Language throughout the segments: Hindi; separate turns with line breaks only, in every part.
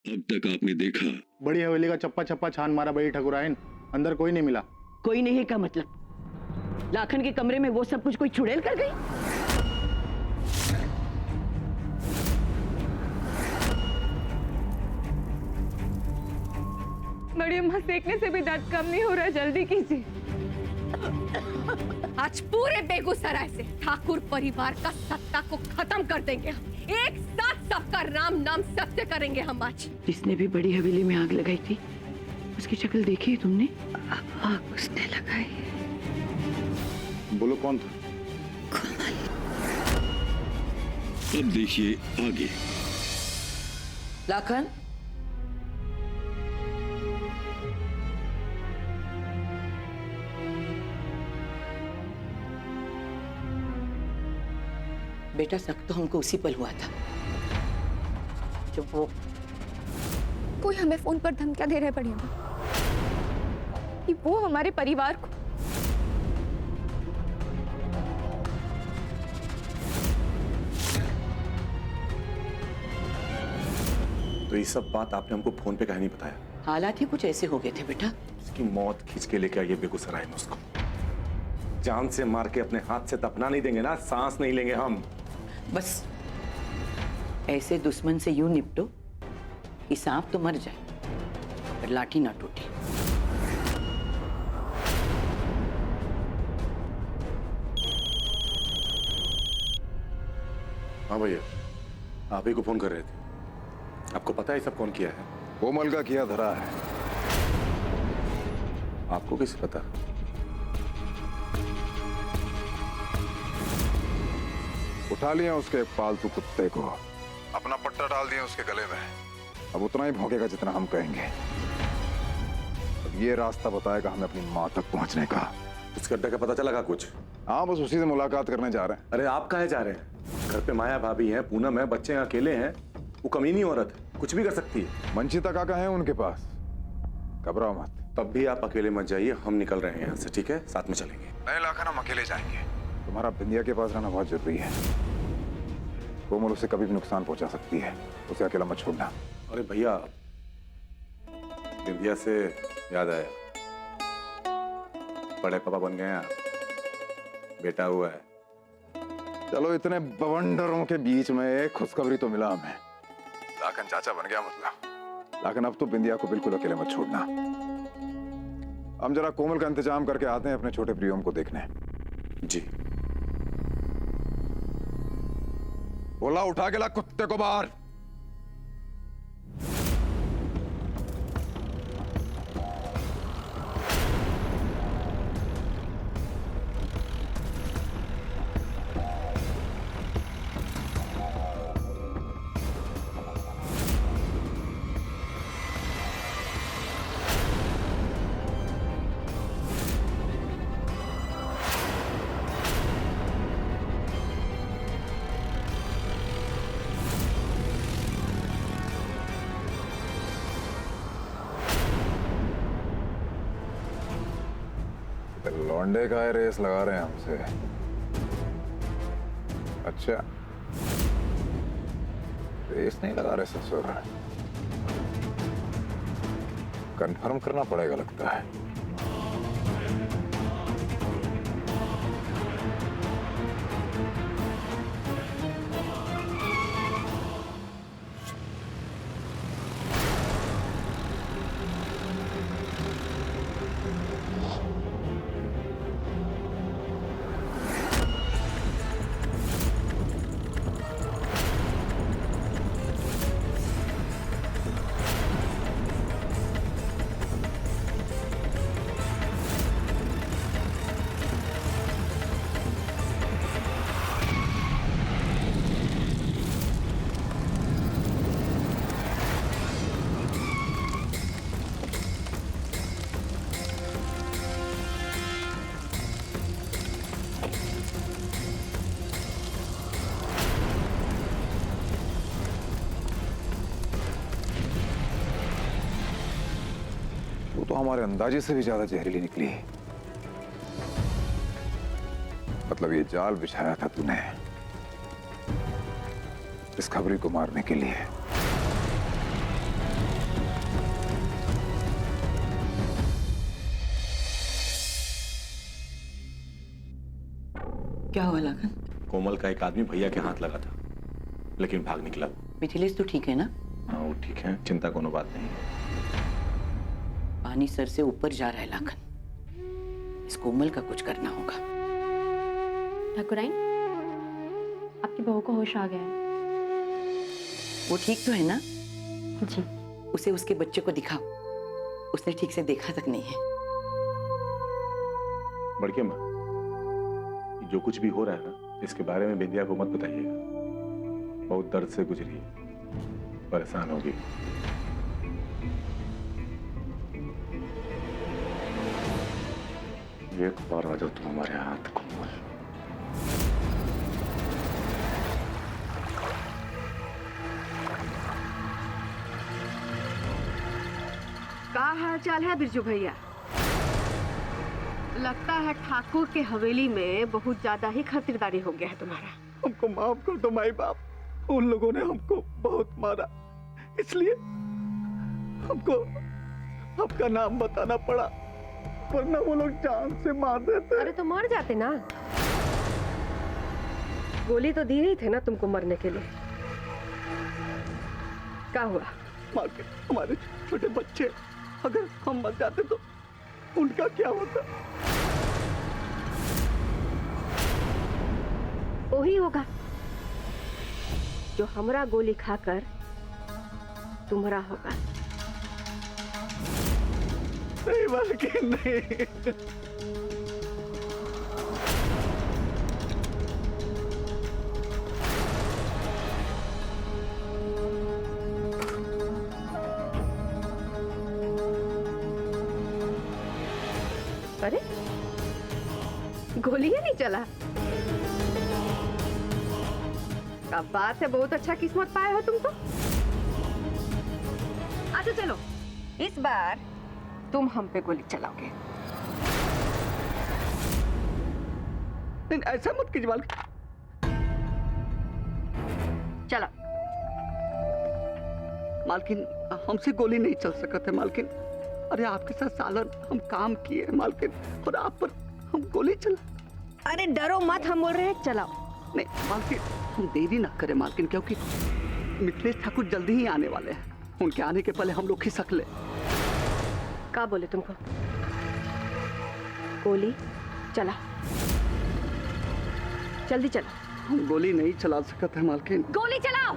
अब तक आपने देखा?
बड़ी हवेली का चप्पा चप्पा छान मारा बड़ी ठकुराइन, अंदर कोई नहीं मिला।
कोई नहीं का मतलब लाखन के कमरे में वो सब कुछ कोई चुड़ैल कर गई?
बड़ी अम्मा, सेकने से भी दर्द कम नहीं हो रहा, जल्दी कीजिए।
आज पूरे बेगूसराय से ठाकुर परिवार का सत्ता को खत्म कर देंगे हम। एक साथ सबका राम नाम सत्य करेंगे हम आज।
जिसने भी बड़ी हवेली में आग लगाई थी उसकी शक्ल देखी है तुमने?
आग उसने लगाई।
बोलो कौन था?
अब देखिए आगे।
लाखन, बेटा शक तो हमको उसी पल हुआ था जब वो
कोई हमें फोन पर धमकियां दे रहे बड़ी अम्मा कि वो हमारे परिवार को
तो ये सब बात आपने हमको फोन पे कहीं नहीं बताया?
हालात ही कुछ ऐसे हो गए थे बेटा।
उसकी मौत खींच के लेके आइए बेगूसराय में उसको। जान से मार के अपने हाथ से दफना नहीं देंगे ना, सांस नहीं लेंगे हम।
बस ऐसे दुश्मन से यूं निपटो कि सांप तो मर जाए पर लाठी ना टूटे।
हाँ भैया, आप ही को फोन कर रहे थे। आपको पता है सब कौन किया है?
कोमल का किया धरा है।
आपको कैसे पता?
उठा लिया उसके एक पालतू कुत्ते को, अपना पट्टा डाल दिया उसके गले में। अब उतना ही भौंकेगा जितना हम कहेंगे। अब ये रास्ता बताएगा हमें अपनी माँ तक पहुंचने का।
उस गड्ढे का पता चला कुछ?
हाँ, बस उसी से मुलाकात करने जा रहे हैं।
अरे आप काहे जा रहे हैं? घर पे माया भाभी हैं, पूनम है, बच्चे अकेले हैं। वो कमीनी औरत कुछ भी कर सकती है।
मंचिता काका है उनके पास, घबराओ मत।
तब भी आप अकेले मत जाइए, हम निकल रहे हैं यहाँ से, ठीक है? साथ में चलेंगे।
नहीं लाखन, हम अकेले जाएंगे। तुम्हारा बिंदिया के पास रहना बहुत जरूरी है। कोमल उसे कभी भी नुकसान पहुंचा सकती है, उसे अकेला मत छोड़ना।
अरे भैया, बिंदिया से याद आया, बड़े पापा बन गए हैं, बेटा हुआ है।
चलो, इतने बवंडरों के बीच में एक खुशखबरी तो मिला हमें। लाखन चाचा बन गया मतलब। लाखन अब तो बिंदिया को बिल्कुल अकेले मत छोड़ना। हम जरा कोमल का इंतजाम करके आते हैं अपने छोटे प्रियम को देखने।
जी।
बोला उठा के ला कुत्ते को बाहर। लौंडे का रेस लगा रहे हैं हमसे। अच्छा, रेस नहीं लगा रहे ससुर, कंफर्म करना पड़ेगा लगता है। तो हमारे अंदाजे से भी ज्यादा जहरीली निकली। मतलब ये जाल बिछाया था तूने इस खबरी को मारने के लिए।
क्या हुआ लाखन?
कोमल का एक आदमी भैया के हाथ लगा था, लेकिन भाग निकला।
मिथिलेश तो ठीक है ना?
हाँ वो ठीक है, चिंता कोनो बात नहीं।
पानी सर से ऊपर जा रहा है लाखन। इस कोमल का कुछ करना होगा।
ठाकुराइन, आपकी बहू को होश आ गया है।
वो ठीक तो है ना?
जी।
उसे उसके बच्चे को दिखाओ, उसने ठीक से देखा तक नहीं है।
बड़के माँ, जो कुछ भी हो रहा है ना, इसके बारे में बिंदिया को मत बताइएगा। बहुत दर्द से गुजरी है, परेशान होगी। एक बार आ जाओ तुम हमारे हाथ, कोमल।
क्या हाल चाल है बिरजू भैया? लगता है ठाकुर के हवेली में बहुत ज्यादा ही खातिरदारी हो गया है तुम्हारा।
हमको माफ कर दो माई बाप, उन लोगों ने हमको बहुत मारा, इसलिए हमको आपका नाम बताना पड़ा, वरना वो लोग जान से मार देते।
अरे तो मर जाते ना, गोली तो दी ही थे ना तुमको मरने के लिए। क्या हुआ?
मार के हमारे छोटे बच्चे, अगर हम मर जाते तो उनका क्या होता?
वही होगा जो हमरा गोली खाकर तुम्हारा होगा।
नहीं मालकिन, नहीं।
अरे गोली ही नहीं चला। क्या बात है, बहुत अच्छा किस्मत पाए हो तुम तो। अच्छा चलो, इस बार तुम हम पे गोली चलाओगे।
नहीं, ऐसा मत कीजिए मालकिन।
चलो।
मालकिन, हमसे गोली नहीं चल सकते मालकिन। अरे आपके साथ सालन हम काम किए मालकिन, और आप पर हम गोली चला।
अरे डरो मत, हम बोल रहे हैं चलाओ।
नहीं मालकिन, हम देरी ना करें मालकिन, क्योंकि मिथिलेश ठाकुर जल्दी ही आने वाले हैं। उनके आने के पहले हम लोग खिसक ले।
क्या बोले तुमको? गोली चला, जल्दी चला।
हम गोली नहीं चला सकते हैं मालकिन।
गोली चलाओ।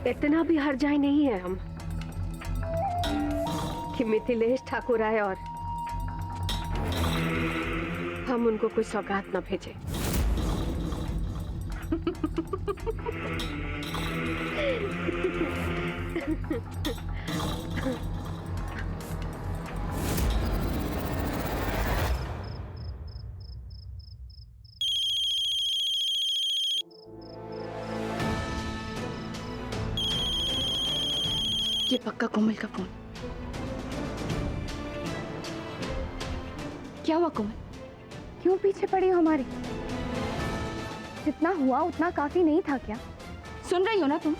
इतना भी हर जाए नहीं है हम कि मिथिलेश ठाकुर आए और हम उनको कोई सौगात न भेजे।
ये पक्का कोमल का फोन। क्या हुआ कोमल?
क्यों पीछे पड़ी हो हमारे? जितना हुआ उतना काफी नहीं था क्या?
सुन रही हो ना तुम?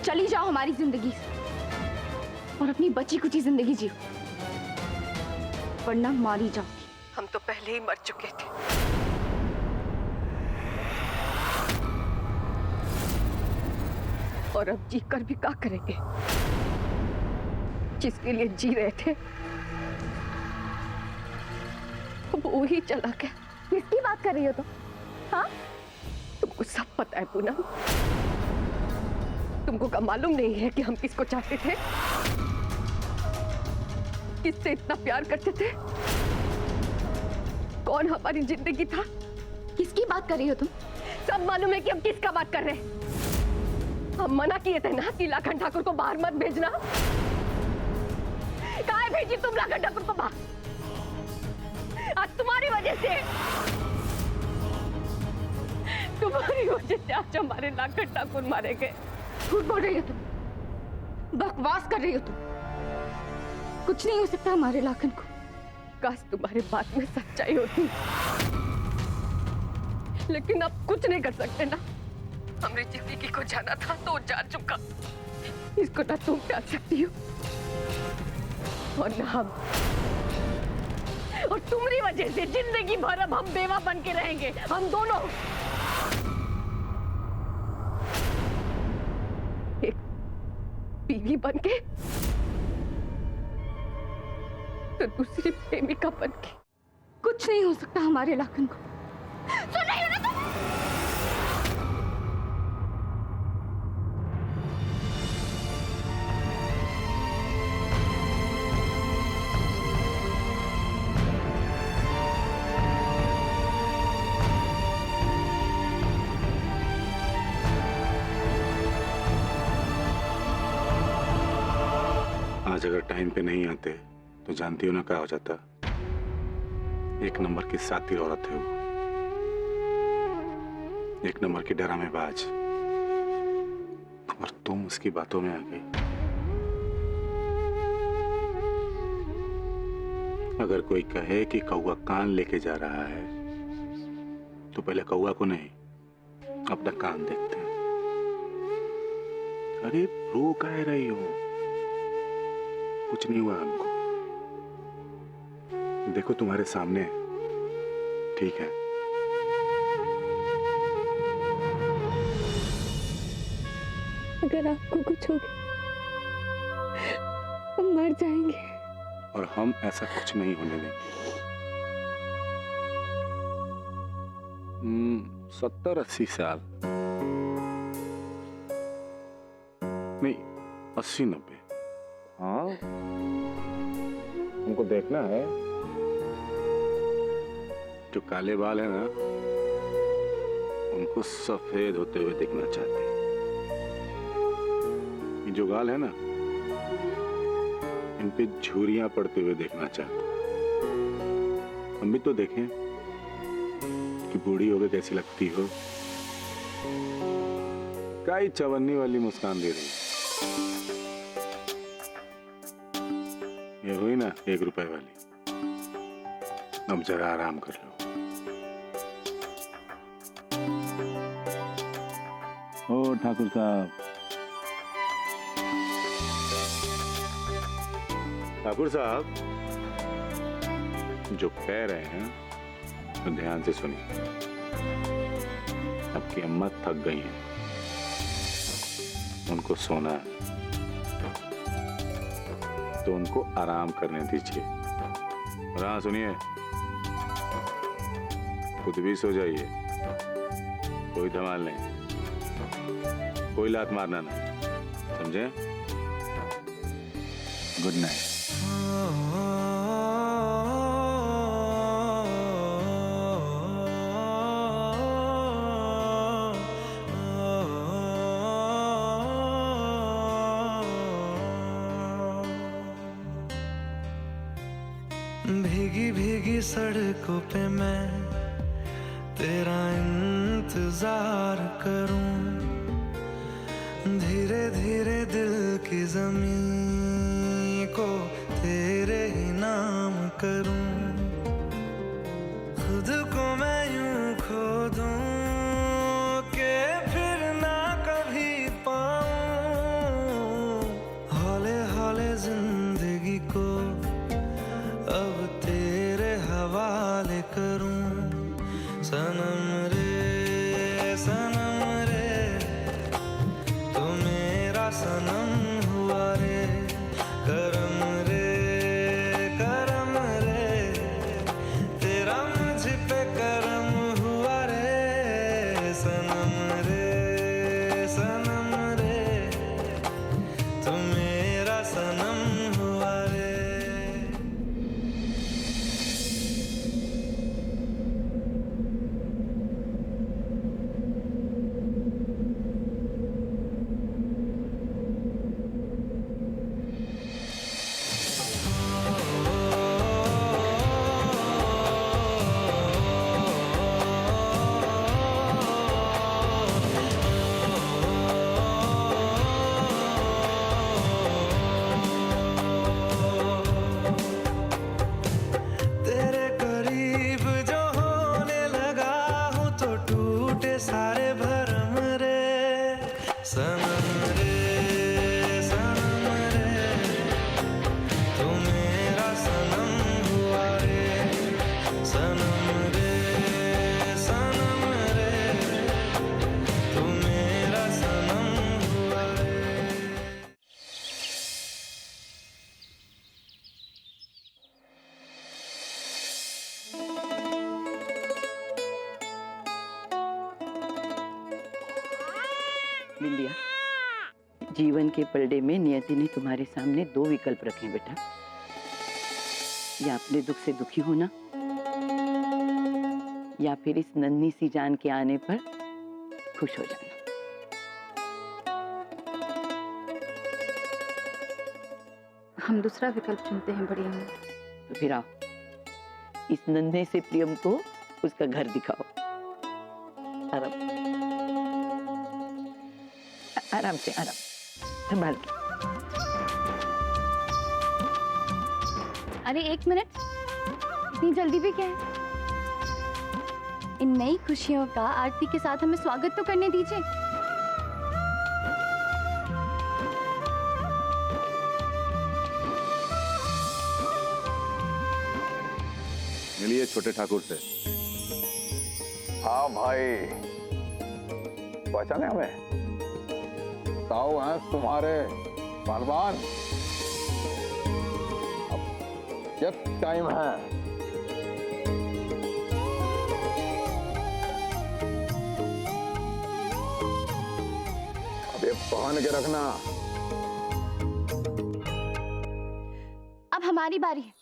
चली जाओ हमारी जिंदगी से और अपनी बची कुची जिंदगी जियो, वरना मारी जाओगी।
हम तो पहले ही मर चुके थे। और अब जी कर भी क्या करेंगे? जिसके लिए जी रहे थे वो ही चला गया।
किसकी बात कर रही हो तुम? हाँ,
तुमको सब पता है पूनम। तुमको क्या मालूम नहीं है कि हम किसको चाहते थे, किससे इतना प्यार करते थे, कौन हमारी जिंदगी था?
किसकी बात कर रही हो तुम?
सब मालूम है कि हम किसका बात कर रहे हैं। हम मना किए थे ना कि लाखन ठाकुर को बाहर मत भेजना। काहे भेजी तुम लाखन ठाकुर को बाहर? आज तुम्हारी वजह से आज हमारे लाखन ठाकुर मारे गए।
झूठ बोल रही हो तुम, बकवास कर रही हो तुम।
कुछ नहीं हो सकता हमारे लाखन को।
काश तुम्हारे बात में सच्चाई होती, लेकिन अब कुछ नहीं कर सकते ना। हमने जिंदगी को जाना था तो वो जा चुका, इसको ना तुम टाल सकती हो और ना हम। और तुम्हारी वजह से जिंदगी भर अब हम बेवा बन के रहेंगे, हम दोनों। एक बीवी बन के तो दूसरी प्रेमिका बन के।
कुछ नहीं हो सकता हमारे लाखन को। सुन रही हो ना तुम?
आज अगर टाइम पे नहीं आते तो जानती हो ना क्या हो जाता। एक नंबर की सातिर औरत है वो, एक नंबर की डरामेबाज, और तुम उसकी बातों में आ गई। अगर कोई कहे कि कौवा कान लेके जा रहा है तो पहले कौवा को नहीं अपना कान देखते हैं। अरे रो कह रही हो? कुछ नहीं हुआ हमको, देखो तुम्हारे सामने, ठीक है?
अगर आपको कुछ हो गया हम मर जाएंगे।
और हम ऐसा कुछ नहीं होने देंगे। 70-80 साल नहीं, 80-90। हाँ, उनको देखना है। जो काले बाल है ना, उनको सफेद होते हुए देखना चाहते हैं। ये जो गाल है ना, इन पे झुर्रियां पड़ते हुए देखना चाहते हैं। हम भी तो देखें कि बूढ़ी होकर कैसी लगती हो। काई चवन्नी वाली मुस्कान दे रही। ये हुई ना 1 रुपए वाली। अब जरा आराम कर लो। ओ ठाकुर साहब, ठाकुर साहब जो कह रहे हैं तो ध्यान से सुनिए। आपकी अम्मा थक गई हैं, उनको सोना है, तो उनको आराम करने दीजिए। और हाँ सुनिए, खुद भी सो जाइए, कोई धमाल नहीं, कोई लात मारना नहीं, समझे? Good night.
भीगी भीगी सड़कों पे मैं तेरा इंतजार करूं, धीरे धीरे दिल की ज़मीं को तेरे ही नाम करूं। खुद को मैं यूं खो दूं कि फिर ना कभी पाऊं। हौले हौले जिंदगी को अब तेरे हवाले करूं। सनम रे तू मेरा सनम हुआ रे। करम रे तेरा मुझ पे करम हुआ रे। सनम रे तू मेरा सनम हुआ रे। सारे भरम रे सनम रे सनम रे तू मेरा सनम हुआ रे सनम रे सनम रे तू मेरा सनम हुआ रे।
बिंदिया, जीवन के पलड़े में नियति ने तुम्हारे सामने दो विकल्प रखे बेटा। या अपने दुख से दुखी होना, या फिर इस नन्ही सी जान के आने पर खुश हो जाना।
हम दूसरा विकल्प चुनते हैं बड़ी अम्मा।
तो फिर आओ, इस नन्हे से प्रियम को उसका घर दिखाओ। आराम आराम से, आराम संभाल के।
अरे एक मिनट, इतनी जल्दी भी क्या है? इन नई खुशियों का आरती के साथ हमें स्वागत तो करने दीजिए।
मिलिए छोटे ठाकुर से।
हाँ भाई, पहचाने हमें? ताऊ हैं तुम्हारे पहलवान। अब जब टाइम है अब ये पहन के रखना।
अब हमारी बारी है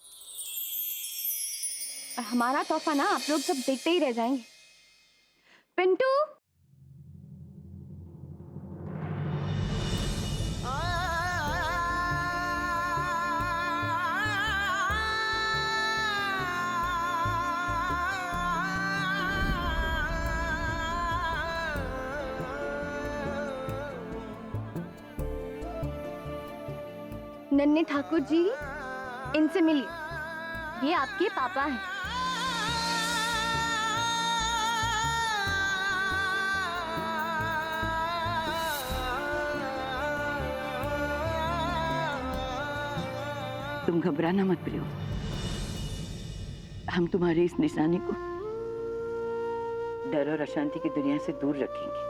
और हमारा तोहफा ना आप लोग सब देखते ही रह जाएंगे। पिंटू, नन्हे ठाकुर जी, इनसे मिलिए। ये आपके पापा हैं।
तुम घबराना मत प्रियो, हम तुम्हारे इस निशानी को डर और अशांति की दुनिया से दूर रखेंगे।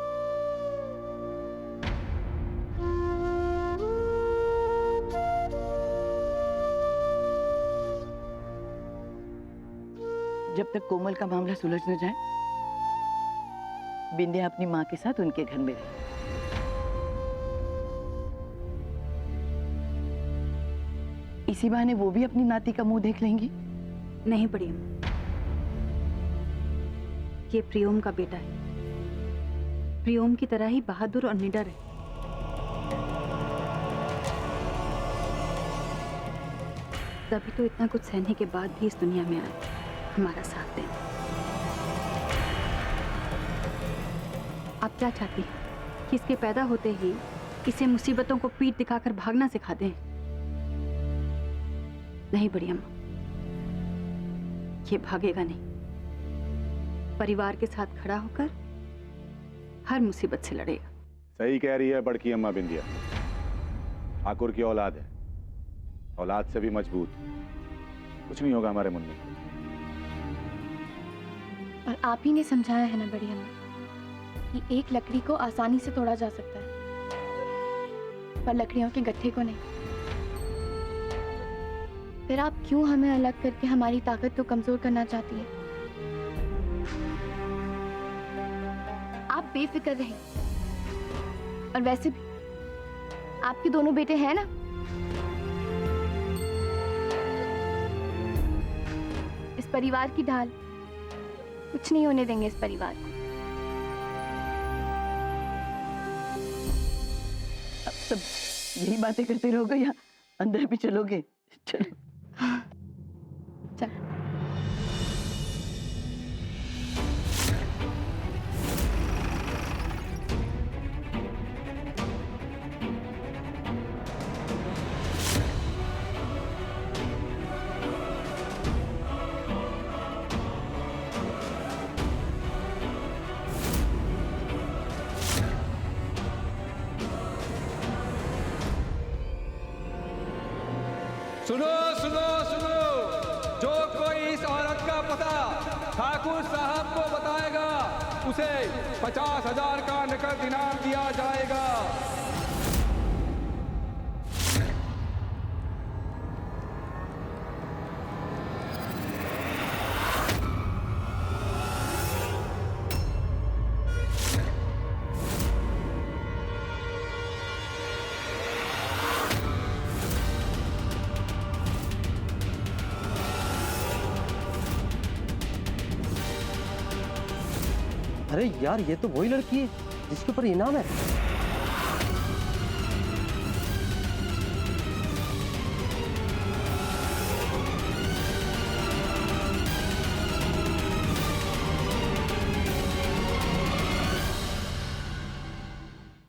जब तक कोमल का मामला सुलझ न जाए, बिंदिया अपनी माँ के साथ उनके घर में रहे। इसी बहाने वो भी अपनी नाती का मुंह देख लेंगी।
नहीं बड़ी अम्मा, ये प्रियोम का बेटा है। प्रियोम की तरह ही बहादुर और निडर है। तभी तो इतना कुछ सहने के बाद भी इस दुनिया में आए हमारा साथ देने। आप क्या चाहती हैं कि इसके पैदा होते ही इसे मुसीबतों को पीठ दिखाकर भागना सिखा दें? नहीं बड़ी अम्मा, ये भागेगा नहीं। परिवार के साथ खड़ा होकर हर मुसीबत से लड़ेगा।
सही कह रही है बड़की अम्मा बिंदिया। ठाकुर की औलाद है, औलाद से भी मजबूत। कुछ नहीं होगा हमारे मुन्ने को।
और आप ही ने समझाया है ना बड़ी अम्मा कि एक लकड़ी को आसानी से तोड़ा जा सकता है, पर लकड़ियों के गट्ठे को नहीं। फिर आप क्यों हमें अलग करके हमारी ताकत को कमजोर करना चाहती हैं? आप बेफिक्र रहें। और वैसे भी आपके दोनों बेटे हैं ना। इस परिवार की ढाल, कुछ नहीं होने देंगे इस परिवार को।
अब सब यही बातें करते रहोगे या अंदर भी चलोगे? चलो।
चल।
सुनो सुनो सुनो, जो कोई इस औरत का पता ठाकुर साहब को बताएगा उसे 50,000 का नकद इनाम दिया जाएगा।
अरे यार, ये तो वही लड़की है जिसके ऊपर इनाम है।